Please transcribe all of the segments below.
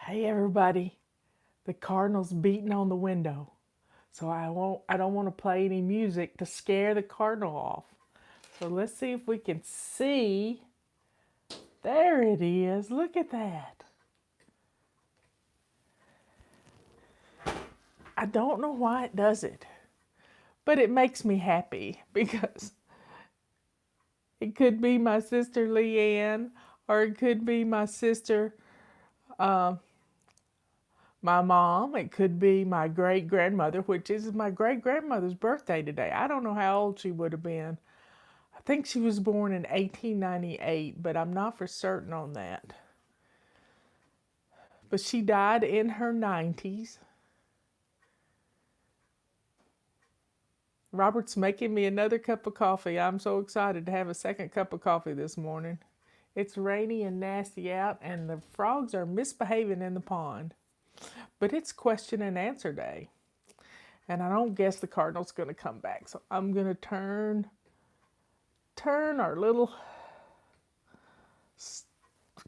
Hey everybody, the Cardinals beating on the window. So I don't want to play any music to scare the Cardinal off. So let's see if we can see. There it is. Look at that. I don't know why it does it, but it makes me happy because it could be my sister Leanne, or it could be my sister, my mom. It could be my great grandmother, which is my great grandmother's birthday today. I don't know how old she would have been. I think she was born in 1898, but I'm not for certain on that. But she died in her 90s. Robert's making me another cup of coffee. I'm so excited to have a second cup of coffee this morning. It's rainy and nasty out, and the frogs are misbehaving in the pond. But it's question and answer day. And I don't guess the Cardinal's going to come back. So I'm going to turn our little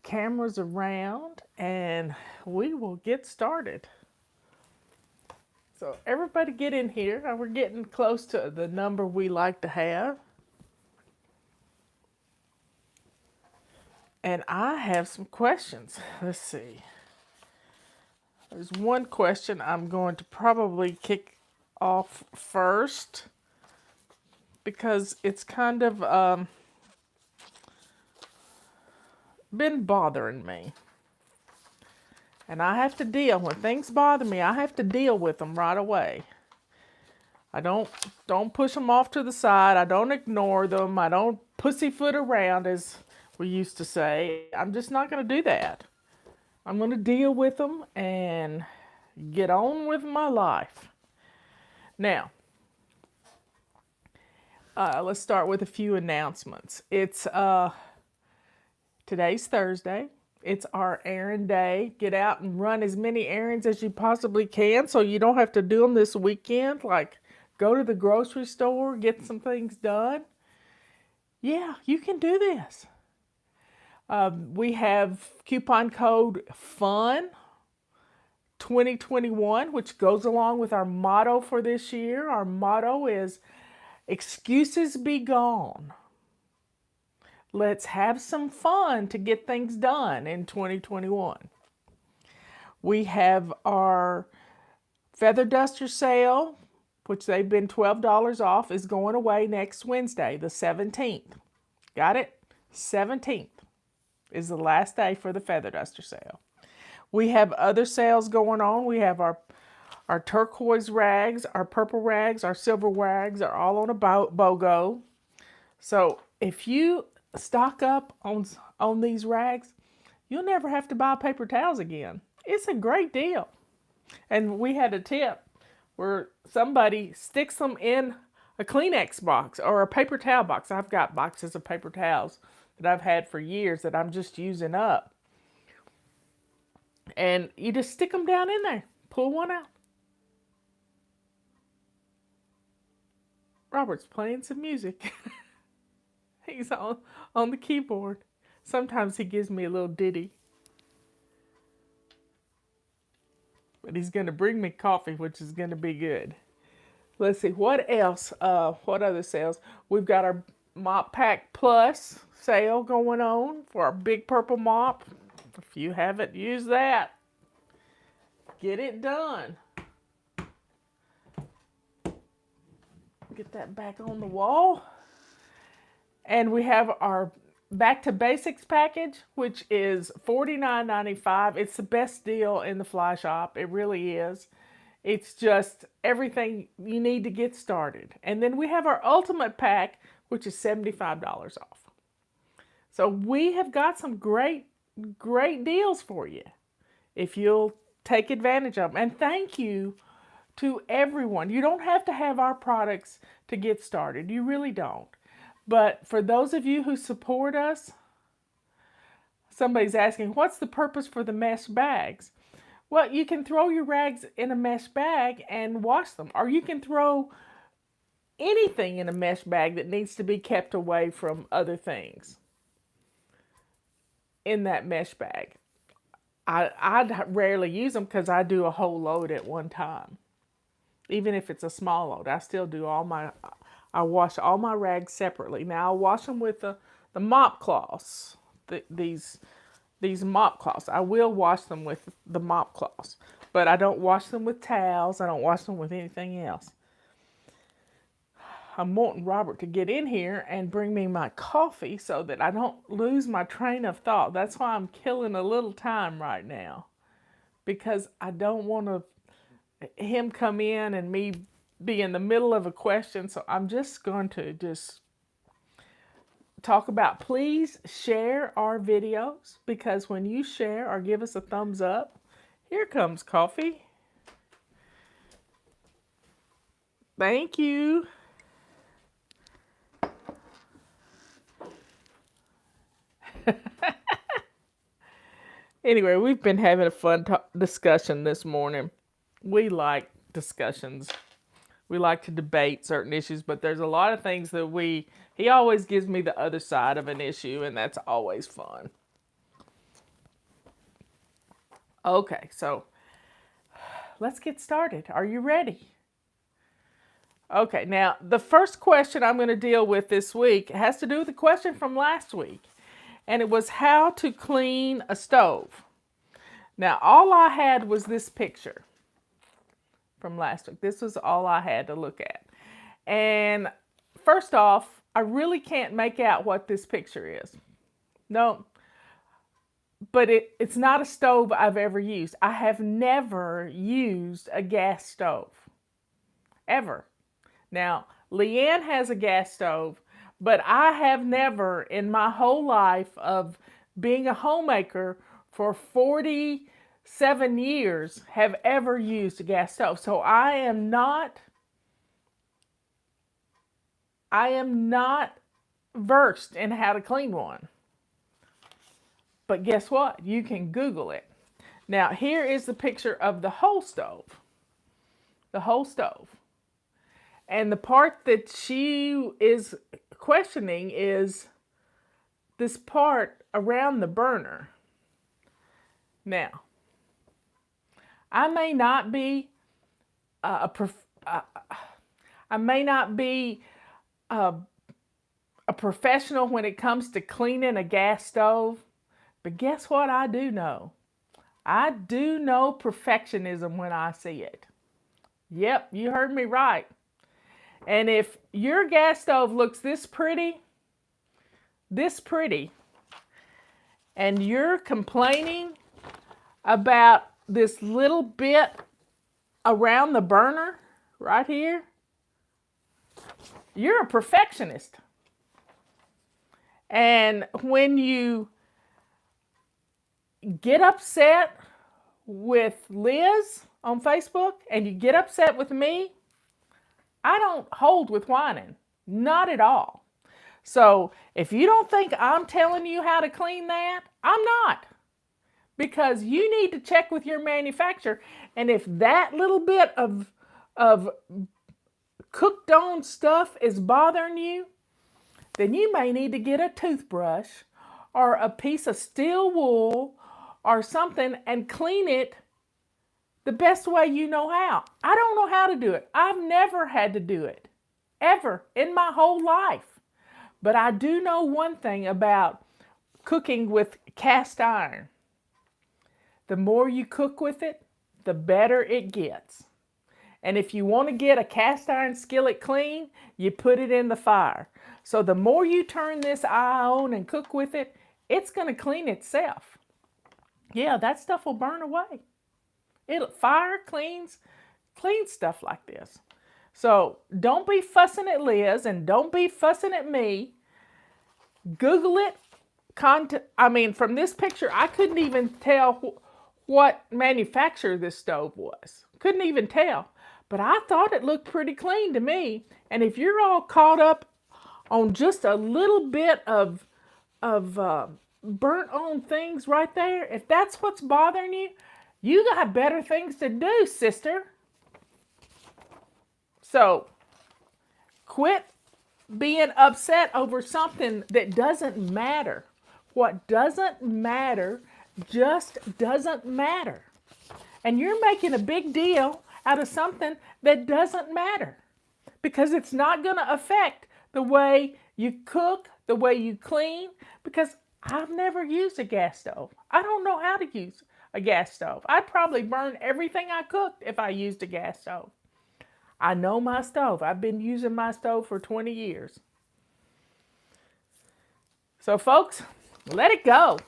cameras around and we will get started. So everybody get in here. We're getting close to the number we like to have. And I have some questions. Let's see. There's one question I'm going to probably kick off first because it's kind of been bothering me. And I have to deal, when things bother me, I have to deal with them right away. I don't push them off to the side. I don't ignore them. I don't pussyfoot around, as we used to say. I'm just not going to do that. I'm going to deal with them and get on with my life. Now, let's start with a few announcements. It's today's Thursday. It's our errand day. Get out and run as many errands as you possibly can so you don't have to do them this weekend. Like go to the grocery store, get some things done. Yeah, you can do this. We have coupon code FUN 2021, which goes along with our motto for this year. Our motto is excuses be gone. Let's have some fun to get things done in 2021. We have our feather duster sale, which they've been $12 off, is going away next Wednesday, the 17th. Got it? 17th is the last day for the feather duster sale. We have other sales going on. We have our turquoise rags, our purple rags, our silver rags are all on a BOGO. So if you stock up on these rags, you'll never have to buy paper towels again. It's a great deal. And we had a tip where somebody sticks them in a Kleenex box or a paper towel box. I've got boxes of paper towels that I've had for years that I'm just using up. And you just stick them down in there. Pull one out. Robert's playing some music. He's on the keyboard. Sometimes he gives me a little ditty. But he's going to bring me coffee, which is going to be good. Let's see, what else? What other sales? We've got our Mop Pack Plus sale going on for our big purple mop. If you haven't used that, get it done. Get that back on the wall. And we have our Back to Basics package, which is $49.95. It's the best deal in the fly shop. It really is. It's just everything you need to get started. And then we have our Ultimate Pack, which is $75 off. So we have got some great deals for you if you'll take advantage of them. And thank you to everyone. You don't have to have our products to get started. You really don't. But for those of you who support us, somebody's asking, what's the purpose for the mesh bags? Well, you can throw your rags in a mesh bag and wash them. Or you can throw anything in a mesh bag that needs to be kept away from other things in that mesh bag. I rarely use them because I do a whole load at one time. Even if it's a small load, I still do I wash all my rags separately. Now I wash them with the mop cloths, these mop cloths. I will wash them with the mop cloths, but I don't wash them with towels. I don't wash them with anything else. I'm wanting Robert to get in here and bring me my coffee so that I don't lose my train of thought. That's why I'm killing a little time right now, because I don't want him come in and me be in the middle of a question. So I'm just going to talk about, please share our videos, because when you share or give us a thumbs up, here comes coffee. Thank you. Anyway, we've been having a fun discussion this morning. We like discussions. We like to debate certain issues, but there's a lot of things that he always gives me the other side of an issue, and that's always fun. Okay, so let's get started. Are you ready? Okay, now the first question I'm going to deal with this week has to do with the question from last week, and it was how to clean a stove. Now, all I had was this picture from last week. This was all I had to look at. And first off, I really can't make out what this picture is. No, but it's not a stove I've ever used. I have never used a gas stove, ever. Now, Leanne has a gas stove, but I have never in my whole life of being a homemaker for 47 years have ever used a gas stove. So I am not versed in how to clean one. But guess what? You can Google it. Now, here is the picture of the whole stove. The whole stove. And the part that she is questioning is this part around the burner. Now, I may not be a professional when it comes to cleaning a gas stove, but guess what I do know? I do know perfectionism when I see it. Yep, you heard me right. And if your gas stove looks this pretty, and you're complaining about this little bit around the burner right here, you're a perfectionist. And when you get upset with Liz on Facebook and you get upset with me, I don't hold with whining. Not at all. So if you don't think I'm telling you how to clean that, I'm not. Because you need to check with your manufacturer. And if that little bit of cooked on stuff is bothering you, then you may need to get a toothbrush or a piece of steel wool or something and clean it the best way you know how. I don't know how to do it. I've never had to do it, ever, in my whole life. But I do know one thing about cooking with cast iron. The more you cook with it, the better it gets. And if you want to get a cast iron skillet clean, you put it in the fire. So the more you turn this eye on and cook with it, it's going to clean itself. Yeah, that stuff will burn away. Fire cleans stuff like this. So don't be fussing at Liz and don't be fussing at me. Google it. From this picture, I couldn't even tell what manufacturer this stove was. Couldn't even tell. But I thought it looked pretty clean to me. And if you're all caught up on just a little bit of burnt on things right there, if that's what's bothering you, you got better things to do, sister. So, quit being upset over something that doesn't matter. What doesn't matter just doesn't matter. And you're making a big deal out of something that doesn't matter because it's not going to affect the way you cook, the way you clean, because I've never used a gas stove. I don't know how to use a gas stove. I'd probably burn everything I cooked if I used a gas stove. I know my stove. I've been using my stove for 20 years. So folks, let it go.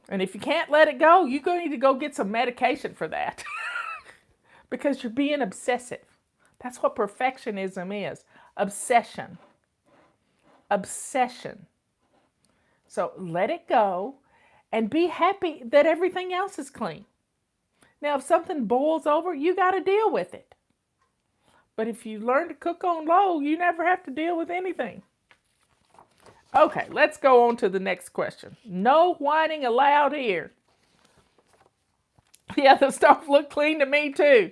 And if you can't let it go, you're going to need to go get some medication for that. Because you're being obsessive. That's what perfectionism is. Obsession. Obsession. So let it go and be happy that everything else is clean. Now, if something boils over, you got to deal with it. But if you learn to cook on low, you never have to deal with anything. Okay, let's go on to the next question. No whining allowed here. Yeah, the stove looked clean to me too.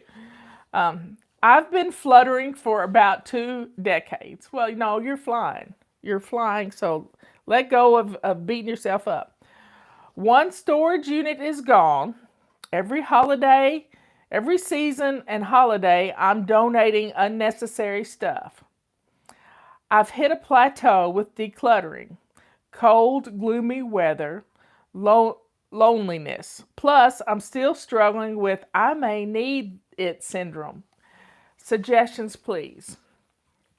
I've been fluttering for about 2 decades. Well, no, you're flying. You're flying, so let go of beating yourself up. One storage unit is gone. Every holiday, every season and holiday, I'm donating unnecessary stuff. I've hit a plateau with decluttering. Cold, gloomy weather, loneliness. Plus, I'm still struggling with I may need it syndrome. Suggestions, please.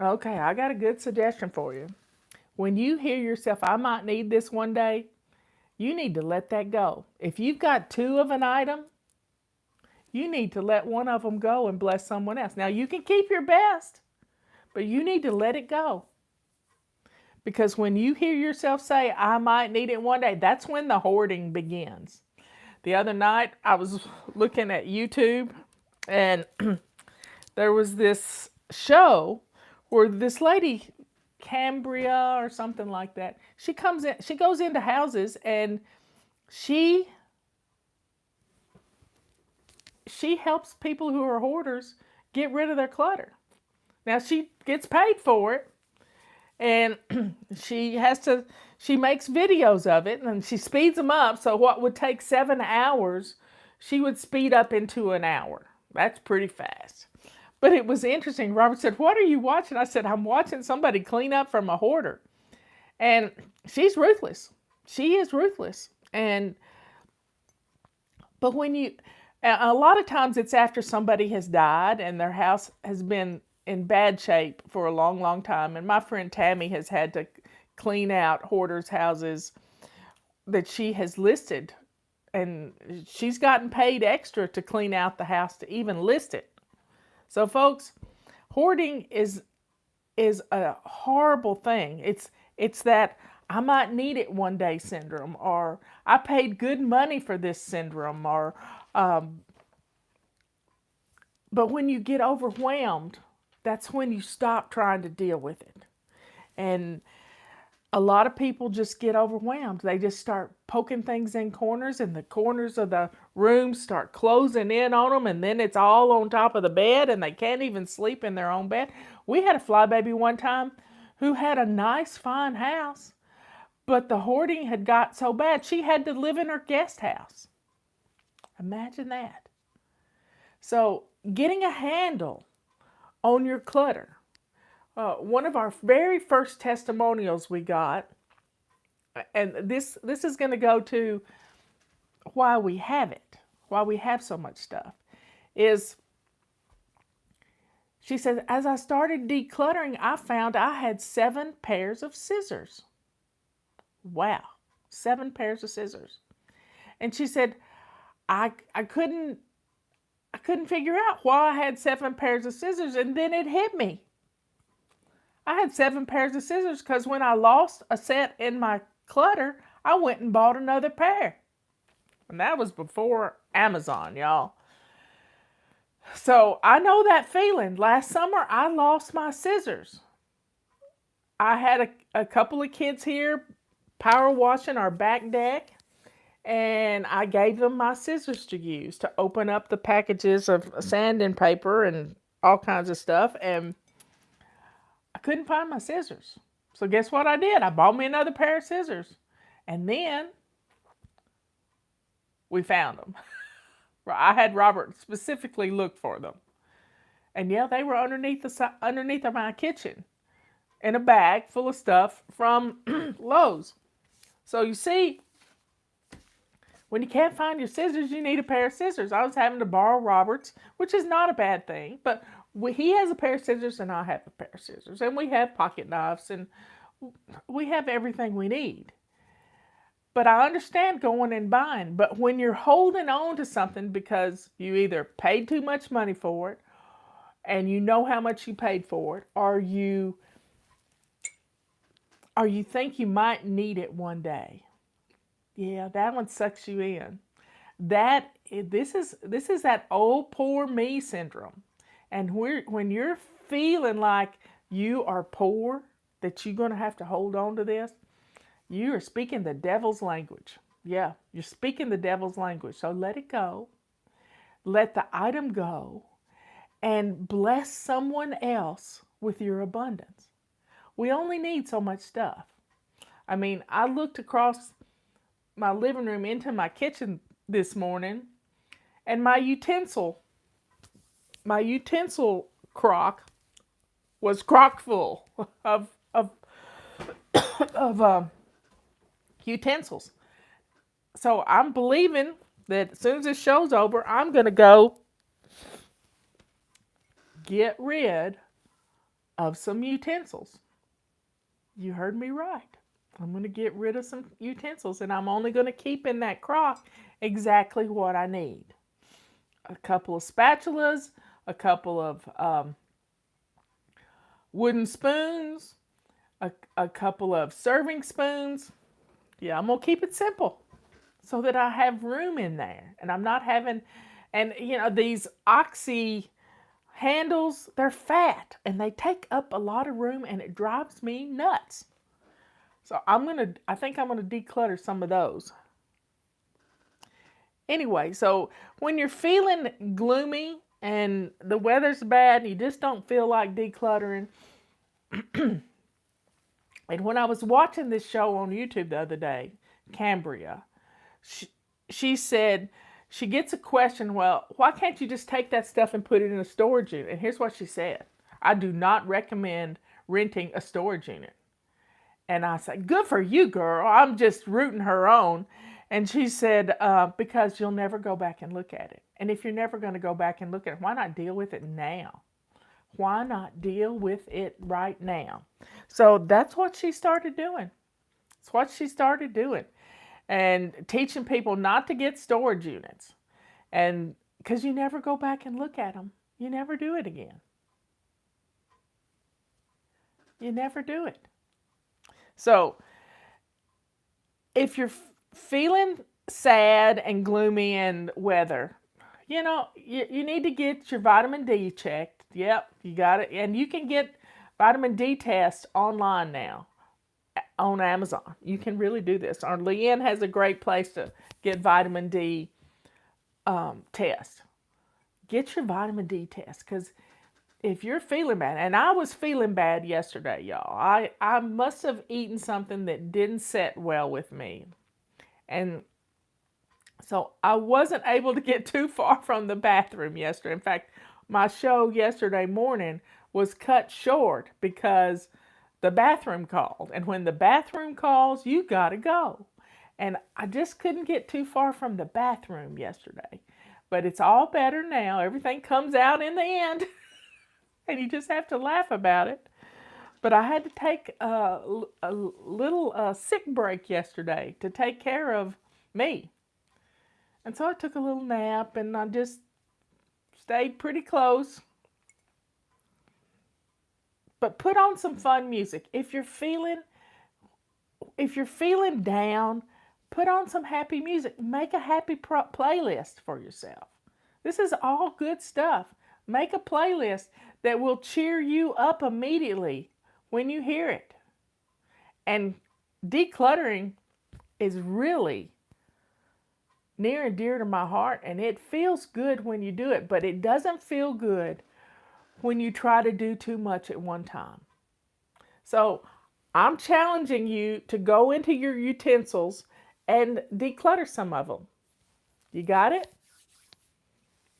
Okay, I got a good suggestion for you. When you hear yourself, I might need this one day, you need to let that go. If you've got 2 of an item, you need to let one of them go and bless someone else. Now, you can keep your best, but you need to let it go. Because when you hear yourself say, I might need it one day, that's when the hoarding begins. The other night, I was looking at YouTube, and there was this show where this lady, Cambria or something like that, she goes into houses and she helps people who are hoarders get rid of their clutter. Now she gets paid for it, and she makes videos of it, and she speeds them up. So what would take 7 hours, she would speed up into an hour. That's pretty fast. But it was interesting. Robert said, "What are you watching?" I said, "I'm watching somebody clean up from a hoarder." And she's ruthless. She is ruthless. But a lot of times it's after somebody has died and their house has been in bad shape for a long, long time. And my friend Tammy has had to clean out hoarders' houses that she has listed. And she's gotten paid extra to clean out the house to even list it. So folks, hoarding is a horrible thing. It's that I might need it one day syndrome, or I paid good money for this syndrome, or but when you get overwhelmed, that's when you stop trying to deal with it. And a lot of people just get overwhelmed. They just start poking things in corners, and the corners of the room start closing in on them, and then it's all on top of the bed, and they can't even sleep in their own bed. We had a flybaby one time who had a nice, fine house, but the hoarding had got so bad she had to live in her guest house. Imagine that. So getting a handle on your clutter. One of our very first testimonials we got, and this is going to go to why we have it, why we have so much stuff, is she said, as I started decluttering, I found I had 7 pairs of scissors. Wow, 7 pairs of scissors. And she said, I couldn't figure out why I had 7 pairs of scissors, and then it hit me. I had 7 pairs of scissors because when I lost a set in my clutter, I went and bought another pair. And that was before Amazon, y'all. So I know that feeling. Last summer, I lost my scissors. I had a couple of kids here power washing our back deck, and I gave them my scissors to use to open up the packages of sanding paper and all kinds of stuff, and I couldn't find my scissors. So guess what I did? I bought me another pair of scissors. And then we found them. I had Robert specifically look for them. And yeah, they were underneath of my kitchen in a bag full of stuff from Lowe's. So you see, when you can't find your scissors, you need a pair of scissors. I was having to borrow Robert's, which is not a bad thing, but he has a pair of scissors and I have a pair of scissors. And we have pocket knives and we have everything we need. But I understand going and buying. But when you're holding on to something because you either paid too much money for it and you know how much you paid for it, or you think you might need it one day. Yeah, that one sucks you in. This is that old poor me syndrome. And when you're feeling like you are poor, that you're going to have to hold on to this, you are speaking the devil's language. Yeah, you're speaking the devil's language. So let it go. Let the item go and bless someone else with your abundance. We only need so much stuff. I mean, I looked across my living room into my kitchen this morning, and my utensil crock was crock full of utensils. So I'm believing that as soon as this show's over, I'm going to go get rid of some utensils. You heard me right. I'm going to get rid of some utensils, and I'm only going to keep in that crock exactly what I need. A couple of spatulas, a couple of wooden spoons, a couple of serving spoons. Yeah, I'm going to keep it simple so that I have room in there. And I'm not having, and these oxy handles, they're fat and they take up a lot of room and it drives me nuts. So I think I'm going to declutter some of those. Anyway, so when you're feeling gloomy and the weather's bad and you just don't feel like decluttering, and when I was watching this show on YouTube the other day, Cambria, she said, she gets a question, well, why can't you just take that stuff and put it in a storage unit? And here's what she said. I do not recommend renting a storage unit. And I said, good for you, girl. I'm just rooting her on. And she said, because you'll never go back and look at it. And if you're never going to go back and look at it, why not deal with it now? Why not deal with it right now? So that's what she started doing. It's what she started doing. And teaching people not to get storage units. And because you never go back and look at them. You never do it again. You never do it. So if you're feeling sad and gloomy and weather, you need to get your vitamin D checked. Yep, you got it. And you can get vitamin D tests online now on Amazon. You can really do this. Our Leanne has a great place to get vitamin D test. Get your vitamin D test, because if you're feeling bad, and I was feeling bad yesterday, y'all. I must have eaten something that didn't sit well with me. And so I wasn't able to get too far from the bathroom yesterday. In fact, my show yesterday morning was cut short because the bathroom called. And when the bathroom calls, you gotta go. And I just couldn't get too far from the bathroom yesterday. But it's all better now. Everything comes out in the end. And you just have to laugh about it. But I had to take a little sick break yesterday to take care of me. And so I took a little nap and I just stayed pretty close. But put on some fun music. If you're feeling down, put on some happy music. Make a happy playlist for yourself. This is all good stuff. Make a playlist that will cheer you up immediately when you hear it. And decluttering is really near and dear to my heart, and it feels good when you do it, but it doesn't feel good when you try to do too much at one time. So I'm challenging you to go into your utensils and declutter some of them. You got it?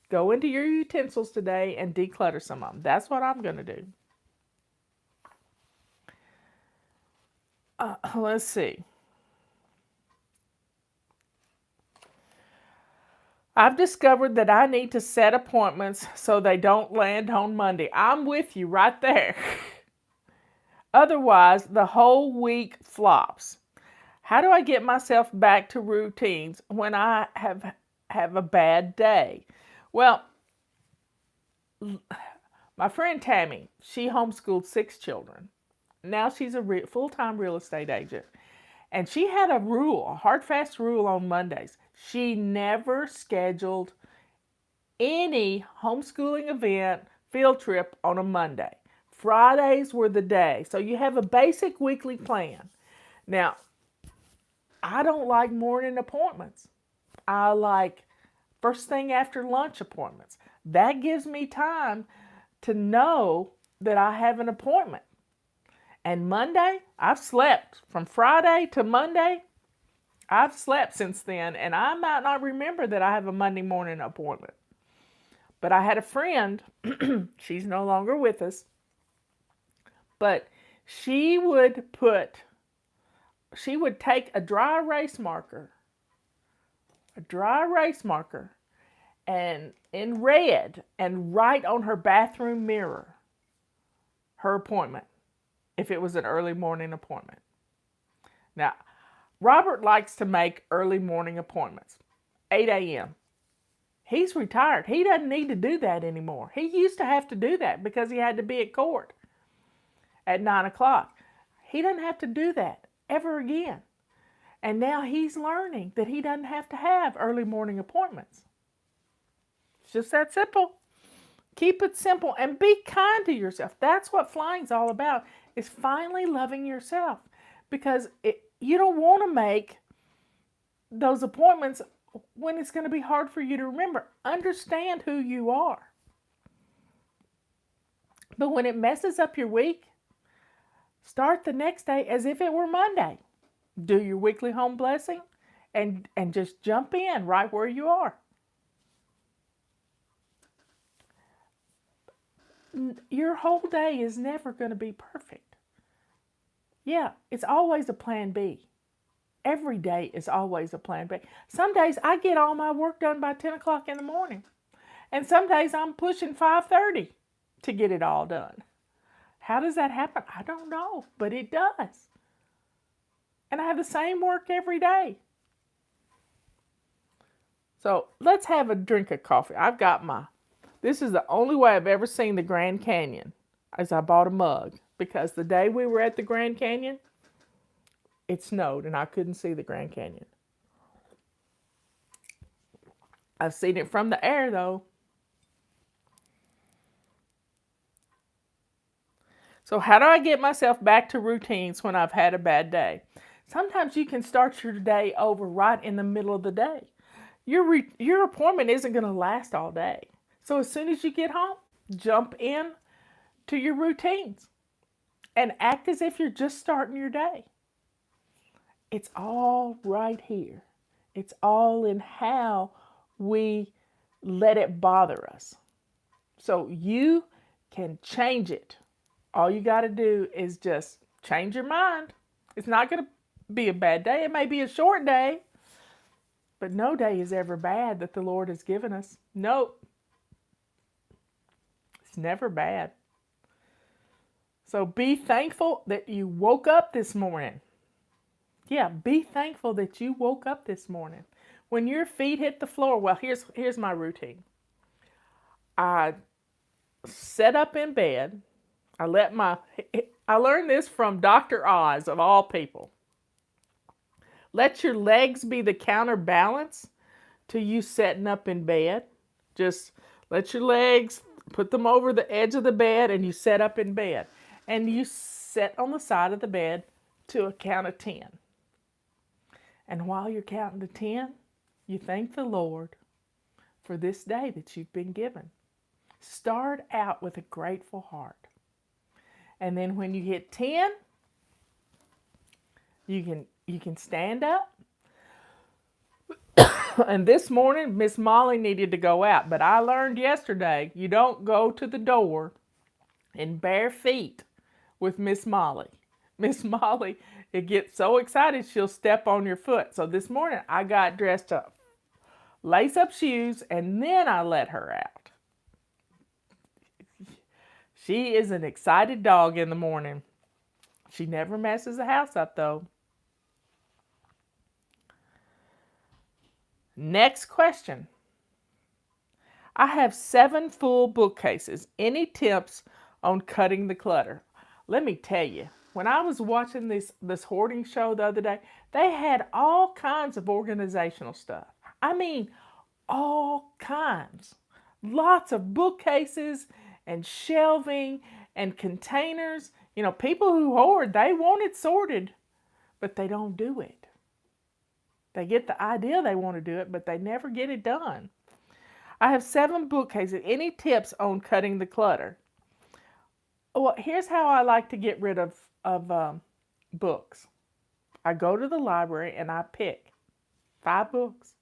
Go into your utensils today and declutter some of them. That's what I'm going to do. Let's see. I've discovered that I need to set appointments so they don't land on Monday. I'm with you right there. Otherwise, the whole week flops. How do I get myself back to routines when I have a bad day? Well, my friend Tammy, she homeschooled 6 children. Now she's a full-time real estate agent. And she had a rule, a hard, fast rule on Mondays. She never scheduled any homeschooling event, field trip on a Monday. Fridays were the day. So you have a basic weekly plan. Now, I don't like morning appointments. I like first thing after lunch appointments. That gives me time to know that I have an appointment. And Monday, I've slept. From Friday to Monday, I've slept since then, and I might not remember that I have a Monday morning appointment. But I had a friend, she's no longer with us, but she would take a dry erase marker, and in red, and write on her bathroom mirror her appointment, if it was an early morning appointment. Now, Robert likes to make early morning appointments, 8 a.m. He's retired. He doesn't need to do that anymore. He used to have to do that because he had to be at court at 9 o'clock. He doesn't have to do that ever again. And now he's learning that he doesn't have to have early morning appointments. It's just that simple. Keep it simple and be kind to yourself. That's what flying's all about, is finally loving yourself. Because you don't want to make those appointments when it's going to be hard for you to remember. Understand who you are. But when it messes up your week, start the next day as if it were Monday. Do your weekly home blessing and just jump in right where you are. Your whole day is never going to be perfect. Yeah, it's always a plan B. Every day is always a plan B. Some days I get all my work done by 10 o'clock in the morning. And some days I'm pushing 5:30 to get it all done. How does that happen? I don't know, but it does. And I have the same work every day. So let's have a drink of coffee. This is the only way I've ever seen the Grand Canyon, as I bought a mug. Because the day we were at the Grand Canyon, it snowed and I couldn't see the Grand Canyon. I've seen it from the air though. So how do I get myself back to routines when I've had a bad day? Sometimes you can start your day over right in the middle of the day. Your appointment isn't going to last all day. So as soon as you get home, jump in to your routines and act as if you're just starting your day. It's all right here. It's all in how we let it bother us. So you can change it. All you got to do is just change your mind. It's not going to be a bad day. It may be a short day, but no day is ever bad that the Lord has given us. Nope. It's never bad. So be thankful that you woke up this morning. Yeah, be thankful that you woke up this morning. When your feet hit the floor, well, here's my routine. I set up in bed. I learned this from Dr. Oz, of all people. Let your legs be the counterbalance to you setting up in bed. Just let your legs, put them over the edge of the bed, and you set up in bed. And you sit on the side of the bed to a count of 10. And while you're counting to 10, you thank the Lord for this day that you've been given. Start out with a grateful heart. And then when you hit 10, you can stand up. And this morning, Miss Molly needed to go out, but I learned yesterday you don't go to the door in bare feet with Miss Molly. Miss Molly, it gets so excited she'll step on your foot. So this morning I got dressed up, lace up shoes, and then I let her out. She is an excited dog in the morning. She never messes the house up though. Next question. I have 7 full bookcases. Any tips on cutting the clutter? Let me tell you, when I was watching this hoarding show the other day, they had all kinds of organizational stuff. I mean, all kinds. Lots of bookcases and shelving and containers. You know, people who hoard, they want it sorted, but they don't do it. They get the idea they want to do it, but they never get it done. I have 7 bookcases. Any tips on cutting the clutter? Well, here's how I like to get rid of books. I go to the library and I pick 5 books.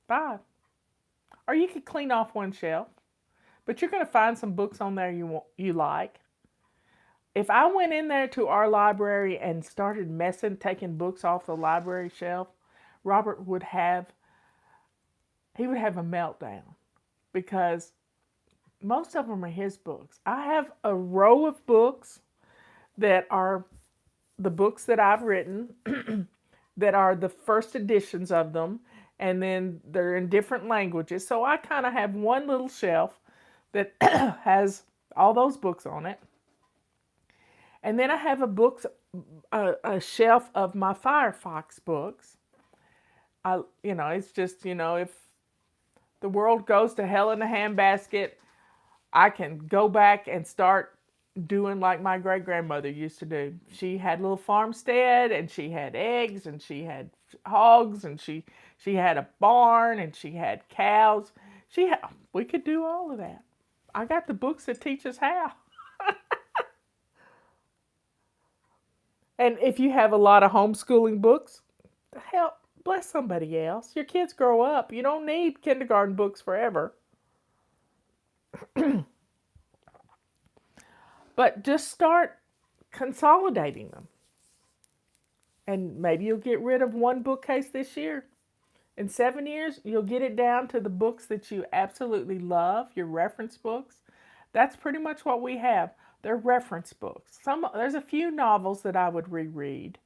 5. Or you could clean off one shelf, but you're going to find some books on there you like. If I went in there to our library and started taking books off the library shelf, Robert would have a meltdown because most of them are his books. I have a row of books that are the books that I've written that are the first editions of them, and then they're in different languages. So I kind of have one little shelf that has all those books on it. And then I have a shelf of my Firefox books. It's just, if the world goes to hell in a handbasket, I can go back and start doing like my great-grandmother used to do. She had a little farmstead, and she had eggs, and she had hogs, and she had a barn, and she had cows. We could do all of that. I got the books that teach us how. And if you have a lot of homeschooling books, hell, bless somebody else. Your kids grow up. You don't need kindergarten books forever. But just start consolidating them. And maybe you'll get rid of one bookcase this year. In 7 years, you'll get it down to the books that you absolutely love, your reference books. That's pretty much what we have. They're reference books. There's a few novels that I would reread,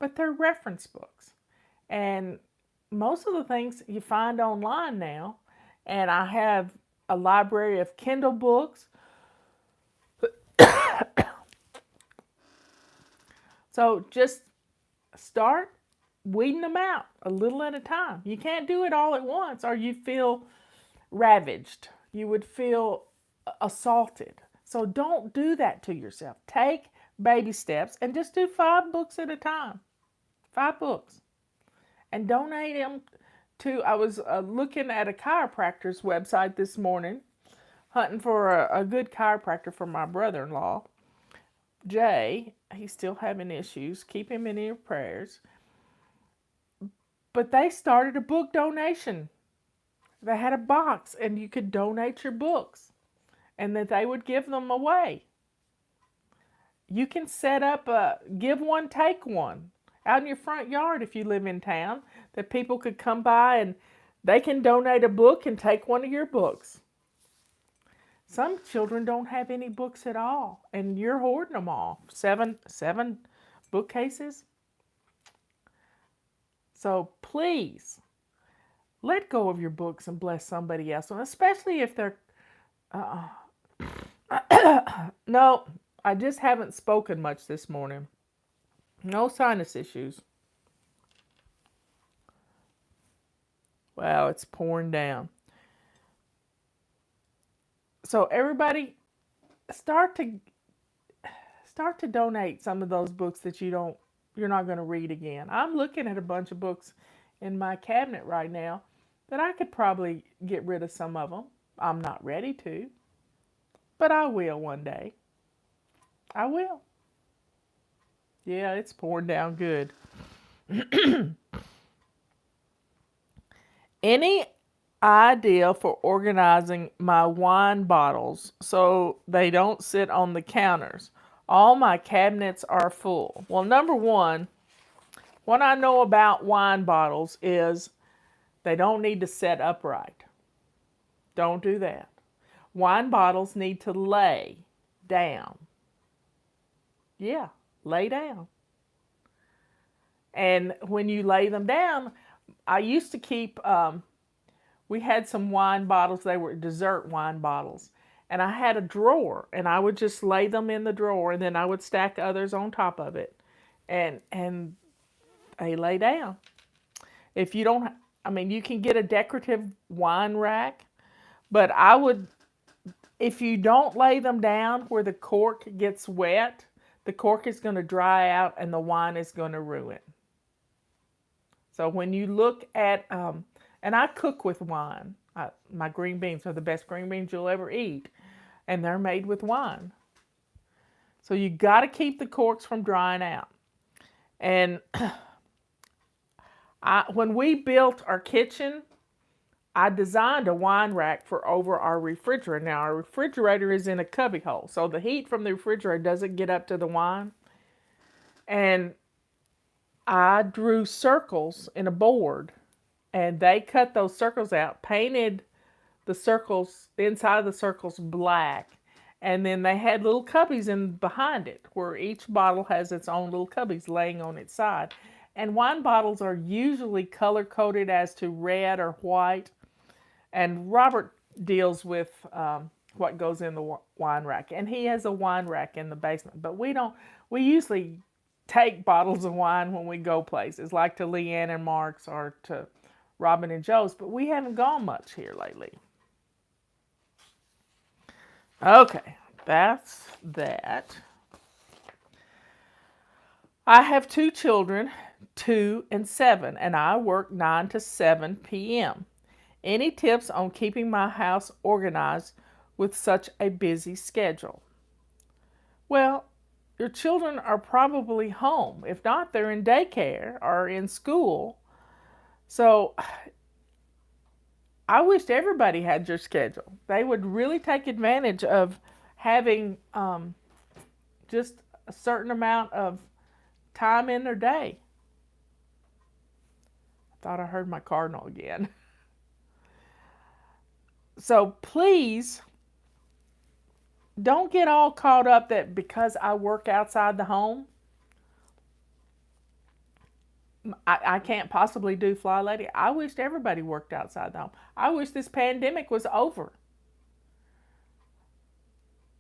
but they're reference books. And most of the things you find online now, and I have a library of Kindle books. So just start weeding them out a little at a time. You can't do it all at once or you feel ravaged. You would feel assaulted. So don't do that to yourself. Take baby steps and just do 5 books at a time. 5 books. And donate them to, I was looking at a chiropractor's website this morning, hunting for a good chiropractor for my brother-in-law, Jay. He's still having issues. Keep him in your prayers. But they started a book donation. They had a box and you could donate your books and that they would give them away. You can set up a give one, take one out in your front yard if you live in town, that people could come by and they can donate a book and take one of your books. Some children don't have any books at all, and you're hoarding them all. 7 bookcases. So please, let go of your books and bless somebody else, and especially if they're... No, I just haven't spoken much this morning. No sinus issues. Wow, it's pouring down. So everybody, start to donate some of those books that you're not going to read again. I'm looking at a bunch of books in my cabinet right now that I could probably get rid of some of them. I'm not ready to, but I will one day. I will. Yeah, it's pouring down good. Any idea for organizing my wine bottles so they don't sit on the counters? All my cabinets are full. Well, number one, what I know about wine bottles is they don't need to set upright. Don't do that. Wine bottles need to lay down. Yeah, lay down. And when you lay them down, I used to keep, we had some wine bottles, they were dessert wine bottles. And I had a drawer, and I would just lay them in the drawer, and then I would stack others on top of it. And they lay down. If you don't, I mean, you can get a decorative wine rack, but I would, if you don't lay them down where the cork gets wet, the cork is going to dry out and the wine is going to ruin. So when you look at, and I cook with wine. My green beans are the best green beans you'll ever eat, and they're made with wine. So you got to keep the corks from drying out. And when we built our kitchen, I designed a wine rack for over our refrigerator. Now, our refrigerator is in a cubby hole, so the heat from the refrigerator doesn't get up to the wine. And I drew circles in a board, and they cut those circles out, painted the circles, the inside of the circles black, and then they had little cubbies in behind it, where each bottle has its own little cubbies laying on its side. And wine bottles are usually color-coded as to red or white. And Robert deals with what goes in the wine rack. And he has a wine rack in the basement. But we usually take bottles of wine when we go places, like to Leanne and Mark's or to Robin and Joe's. But we haven't gone much here lately. Okay, that's that. I have 2 children, 2 and 7, and I work 9 to 7 p.m. Any tips on keeping my house organized with such a busy schedule? Well, your children are probably home. If not, they're in daycare or in school. So I wish everybody had your schedule. They would really take advantage of having just a certain amount of time in their day. I thought I heard my cardinal again. So please don't get all caught up that because I work outside the home, I can't possibly do Fly Lady. I wished everybody worked outside the home. I wish this pandemic was over.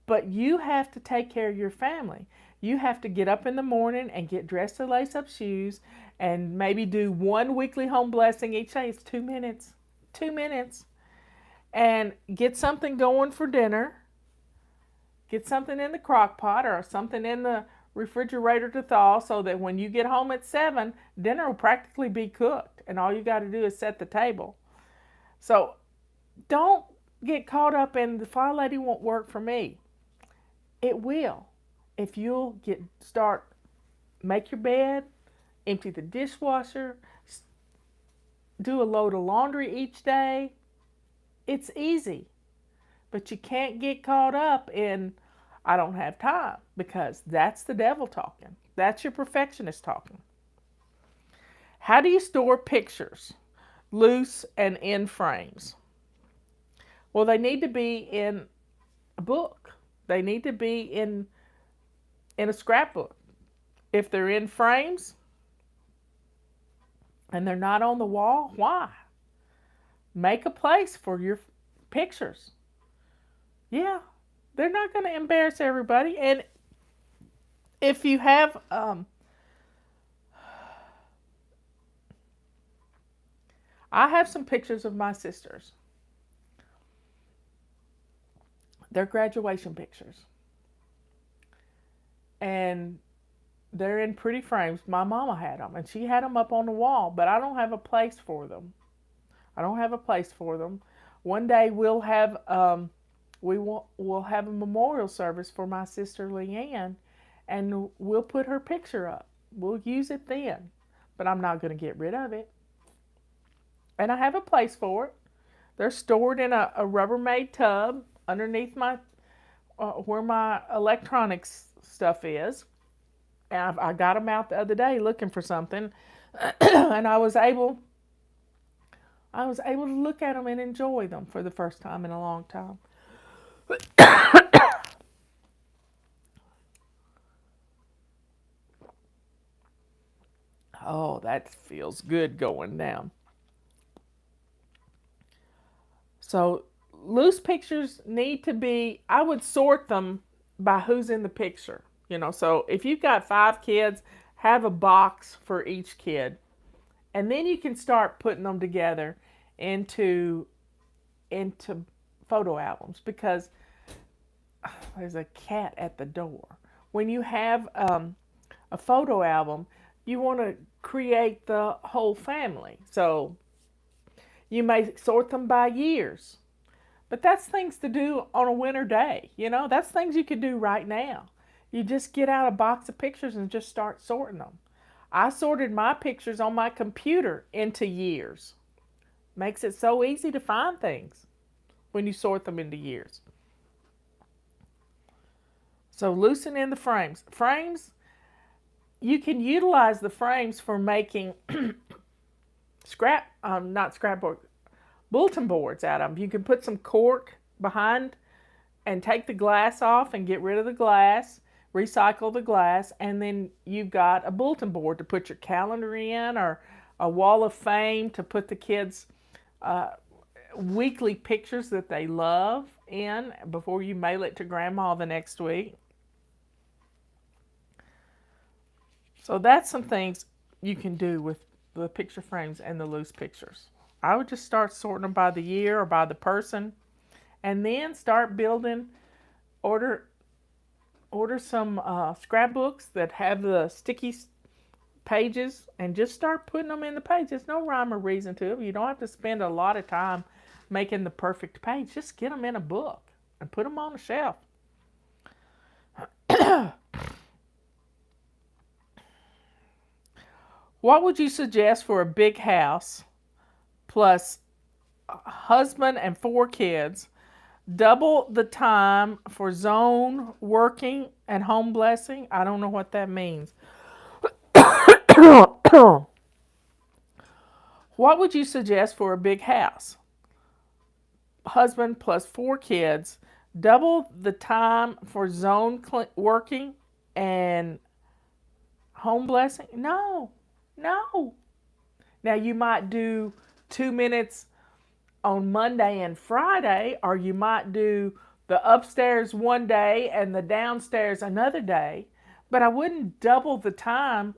But you have to take care of your family. You have to get up in the morning and get dressed to lace up shoes and maybe do one weekly home blessing each day. It's 2 minutes. 2 minutes. And get something going for dinner. Get something in the crock pot or something in the refrigerator to thaw so that when you get home at 7, dinner will practically be cooked. And all you got to do is set the table. So don't get caught up in the Fly Lady won't work for me. It will. If you'll make your bed, empty the dishwasher, do a load of laundry each day. It's easy, but you can't get caught up in, I don't have time, because that's the devil talking. That's your perfectionist talking. How do you store pictures, loose and in frames? Well, they need to be in a book. They need to be in a scrapbook. If they're in frames and they're not on the wall, why? Make a place for your pictures. Yeah, they're not going to embarrass everybody. And if you have, I have some pictures of my sisters. They're graduation pictures. And they're in pretty frames. My mama had them, and she had them up on the wall, but I don't have a place for them. One day we'll have we'll have a memorial service for my sister Leanne, and we'll put her picture up. We'll use it then, but I'm not going to get rid of it. And I have a place for it. They're stored in a Rubbermaid tub underneath my where my electronics stuff is. And I got them out the other day looking for something, and I was able to look at them and enjoy them for the first time in a long time. Oh, that feels good going down. So loose pictures need to be, I would sort them by who's in the picture. So if you've got 5 kids, have a box for each kid. And then you can start putting them together into photo albums, because there's a cat at the door. When you have a photo album, you want to create the whole family. So you may sort them by years. But that's things to do on a winter day. That's things you could do right now. You just get out a box of pictures and just start sorting them. I sorted my pictures on my computer into years. Makes it so easy to find things when you sort them into years. So loosen in the frames. You can utilize the frames for making bulletin boards out of them. You can put some cork behind and take the glass off and get rid of the glass, recycle the glass, and then you've got a bulletin board to put your calendar in, or a wall of fame to put the kids' weekly pictures that they love in before you mail it to grandma the next week. So that's some things you can do with the picture frames and the loose pictures. I would just start sorting them by the year or by the person, and then start building. Order some scrapbooks that have the sticky pages, and just start putting them in the page. There's no rhyme or reason to it. You don't have to spend a lot of time making the perfect page. Just get them in a book and put them on a shelf. What would you suggest for a big house plus a husband and 4 kids, double the time for zone working and home blessing? I don't know what that means. What would you suggest for a big house? Husband plus 4 kids, double the time for zone working and home blessing? No. Now you might do 2 minutes on Monday and Friday, or you might do the upstairs one day and the downstairs another day, but I wouldn't double the time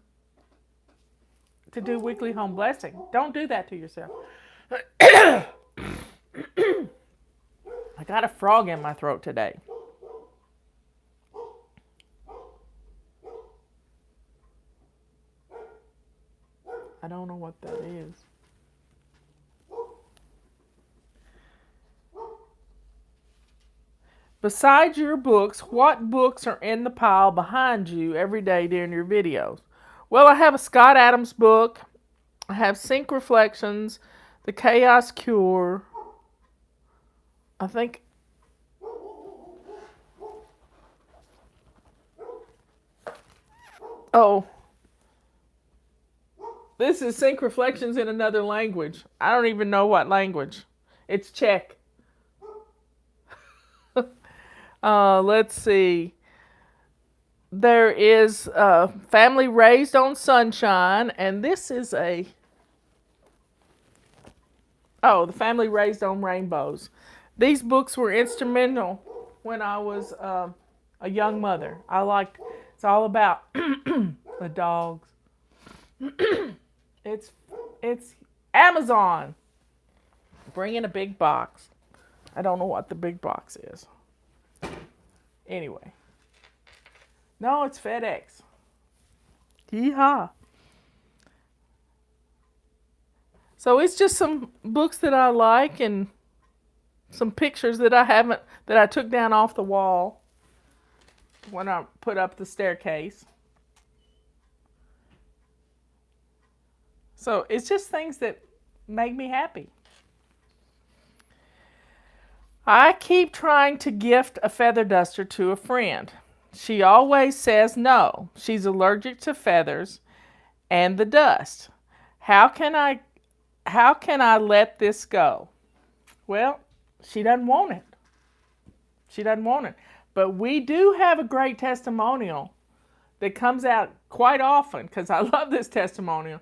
to do weekly home blessing. Don't do that to yourself. I got a frog in my throat today. I don't know what that is. Besides your books, what books are in the pile behind you every day during your videos? Well, I have a Scott Adams book. I have Sync Reflections, The Chaos Cure. I think... Oh. This is Sync Reflections in another language. I don't even know what language. It's Czech. Let's see. There is Family Raised on Sunshine, and this is the Family Raised on Rainbows. These books were instrumental when I was a young mother. It's all about the dogs. It's Amazon. Bring in a big box. I don't know what the big box is. Anyway. No, it's FedEx. Yeehaw. So it's just some books that I like and some pictures that I took down off the wall when I put up the staircase. So it's just things that make me happy. I keep trying to gift a feather duster to a friend. She always says no. She's allergic to feathers and the dust. How can I let this go? Well, she doesn't want it. She doesn't want it. But we do have a great testimonial that comes out quite often, because I love this testimonial.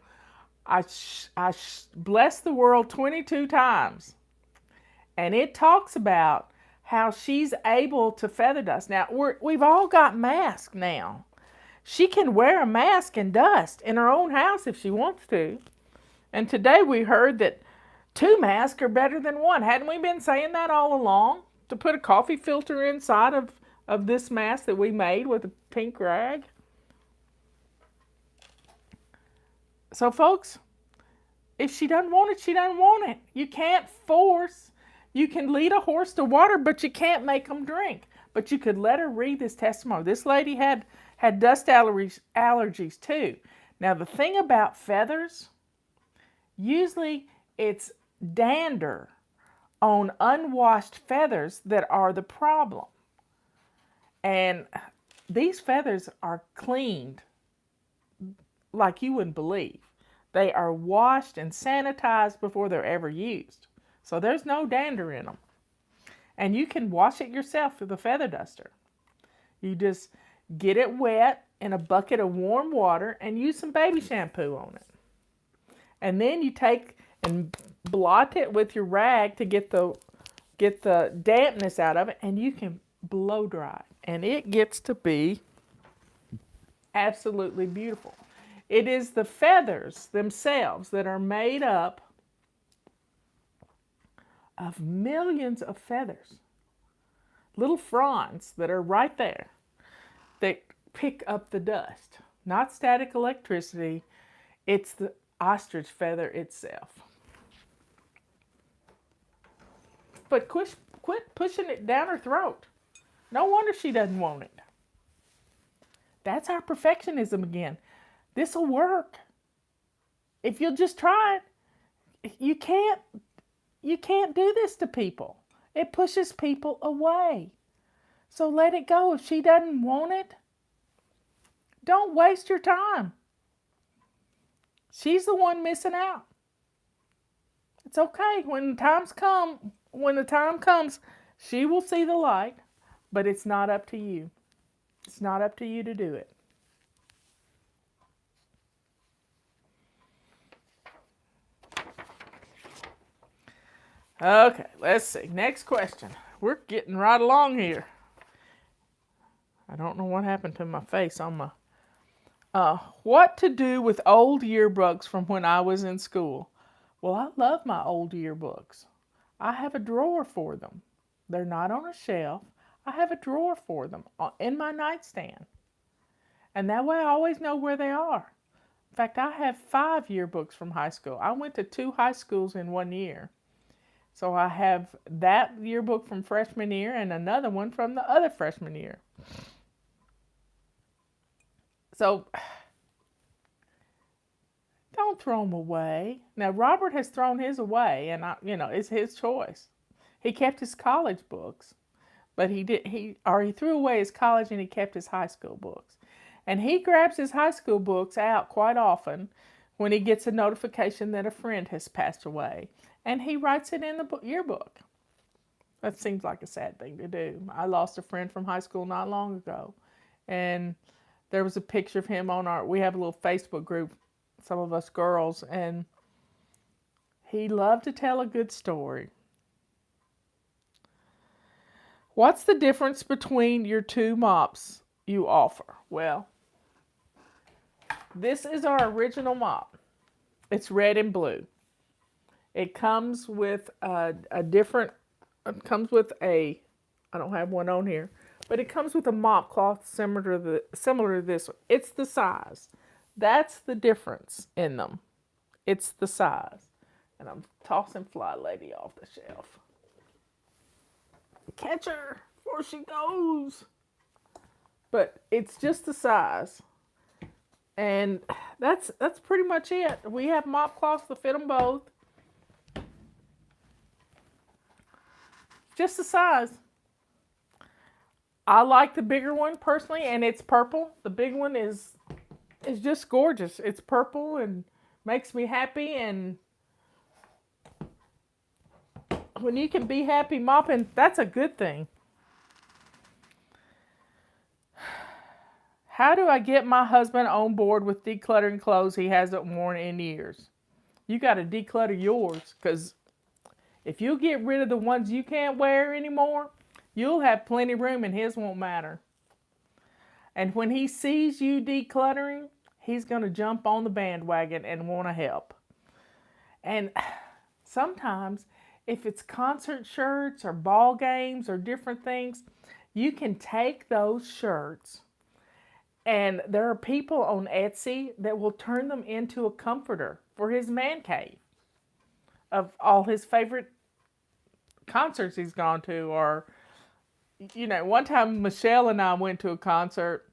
I blessed the world 22 times. And it talks about how she's able to feather dust. Now, we've all got masks now. She can wear a mask and dust in her own house if she wants to. And today we heard that 2 masks are better than 1. Hadn't we been saying that all along? To put a coffee filter inside of this mask that we made with a pink rag? So, folks, if she doesn't want it, she doesn't want it. You can't force. You can lead a horse to water, but you can't make them drink. But you could let her read this testimony. This lady had dust allergies too. Now, the thing about feathers, usually it's dander on unwashed feathers that are the problem. And these feathers are cleaned like you wouldn't believe. They are washed and sanitized before they're ever used. So there's no dander in them. And you can wash it yourself with a feather duster. You just get it wet in a bucket of warm water and use some baby shampoo on it. And then you take and blot it with your rag to get the dampness out of it, and you can blow dry it. And it gets to be absolutely beautiful. It is the feathers themselves that are made up of millions of feathers, little fronds that are right there that pick up the dust. Not static electricity, it's the ostrich feather itself. But quit pushing it down her throat. No wonder she doesn't want it. That's our perfectionism again. This'll work. If you'll just try it, you can't do this to people. It pushes people away. So let it go. If she doesn't want it, don't waste your time. She's the one missing out. It's okay. When the time comes, she will see the light, but it's not up to you. It's not up to you to do it. Okay, let's see. Next question. We're getting right along here. I don't know what happened to my face on my... what to do with old yearbooks from when I was in school? Well, I love my old yearbooks. I have a drawer for them. They're not on a shelf. I have a drawer for them in my nightstand. And that way I always know where they are. In fact, I have 5 yearbooks from high school. I went to 2 high schools in 1 year. So I have that yearbook from freshman year and another one from the other freshman year. So don't throw them away. Now, Robert has thrown his away, and it's his choice. He kept his college books, but he threw away his college and he kept his high school books. And he grabs his high school books out quite often when he gets a notification that a friend has passed away. And he writes it in the yearbook. That seems like a sad thing to do. I lost a friend from high school not long ago. And there was a picture of him we have a little Facebook group, some of us girls, and he loved to tell a good story. What's the difference between your 2 mops you offer? Well, this is our original mop. It's red and blue. It comes with I don't have one on here, but it comes with a mop cloth similar to this one. It's the size. That's the difference in them. It's the size. And I'm tossing Fly Lady off the shelf. Catch her before she goes. But it's just the size. And that's pretty much it. We have mop cloths to fit them both. just the size. I like the bigger one personally, and it's purple. The big one is just gorgeous. It's purple and makes me happy. And when you can be happy mopping, that's a good thing. How do I get my husband on board with decluttering clothes he hasn't worn in years? You got to declutter yours, because if you get rid of the ones you can't wear anymore, you'll have plenty of room and his won't matter. And when he sees you decluttering, he's going to jump on the bandwagon and want to help. And sometimes, if it's concert shirts or ball games or different things, you can take those shirts, and there are people on Etsy that will turn them into a comforter for his man cave of all his favorite concerts he's gone to. Or, one time Michelle and I went to a concert,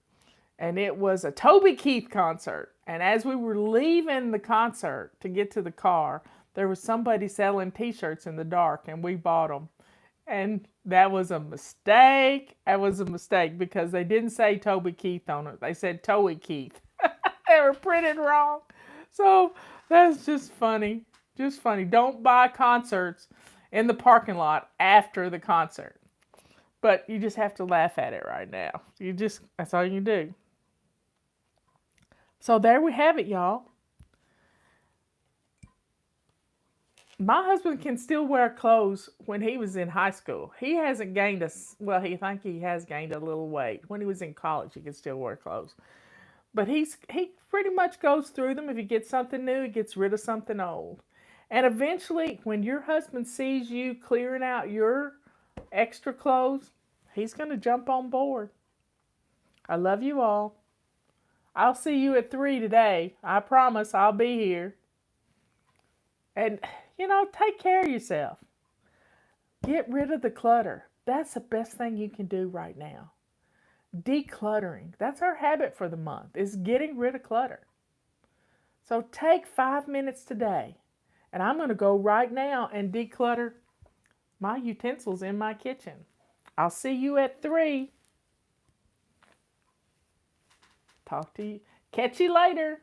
and it was a Toby Keith concert. And as we were leaving the concert to get to the car, there was somebody selling t-shirts in the dark, and we bought them. And that was a mistake. That was a mistake, because they didn't say Toby Keith on it. They said Toby Keith. They were printed wrong. So that's just funny. Just funny. Don't buy concerts in the parking lot after the concert. But you just have to laugh at it right now. That's all you do. So there we have it, y'all. My husband can still wear clothes when he was in high school. He hasn't gained he has gained a little weight. When he was in college, he could still wear clothes. But he pretty much goes through them. If he gets something new, he gets rid of something old. And eventually, when your husband sees you clearing out your extra clothes, he's going to jump on board. I love you all. I'll see you at 3 today. I promise I'll be here. And, take care of yourself. Get rid of the clutter. That's the best thing you can do right now. Decluttering. That's our habit for the month, is getting rid of clutter. So take 5 minutes today. And I'm going to go right now and declutter my utensils in my kitchen. I'll see you at 3. Talk to you. Catch you later.